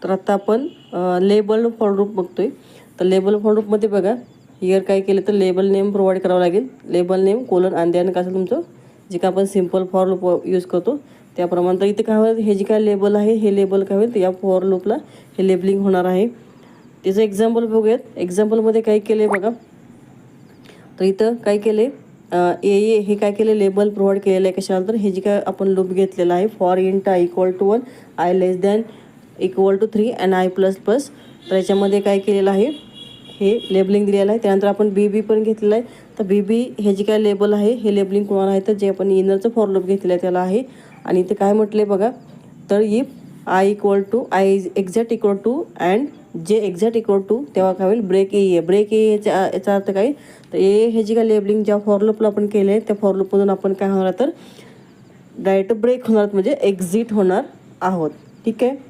तर आता आपण लेबल फॉर लूप बघतोय. तर लेबल फॉर लूपमध्ये बघा हिअर काय केलं तर लेबल नेम प्रोव्हाइड करावं लागेल. लेबल नेम कोलन आणि त्यानं कसं तुमचं जे काय आपण सिम्पल फॉर लूप यूज करतो त्याप्रमाणे. तर इथे काय होईल, हे जे काय लेबल आहे हे लेबल काय होईल, या फॉर लूपला हे लेबलिंग होणार आहे. त्याचं एक्झाम्पल बघूयात. एक्झाम्पलमध्ये काय केलं आहे बघा. तर इथं काय केले, ए हे काय केले लेबल प्रोव्हाइड केलेलं आहे. कशाला तर हे जे काय आपण लूप घेतलेला आहे for int I equal to 1, I less than equal to 3 and I plus plus. तर याच्यामध्ये काय केलेलं आहे हे लेबलिंग दिलेलं आहे. त्यानंतर आपण बी पण घेतलेलं आहे. तर बी हे जे काय लेबल आहे हे लेबलिंग कोणाला आहे तर जे आपण इनरचं फॉर लूप घेतलेलं आहे त्याला आहे. आणि इथे काय म्हटले बघा, तर if I equal to I exact equal to and J exact equal to तेव्हा काय होईल ब्रेक ए आहे. ब्रेक ए याचा अर्थ काय, तर ए हे जे काय लेबलिंग ज्या फॉर लूपला आपण केले आहे त्या फॉर लूपमधून आपण काय होणार तर डायरेक्ट ब्रेक होणार म्हणजे एक्झिट होणार आहोत. ठीक आहे.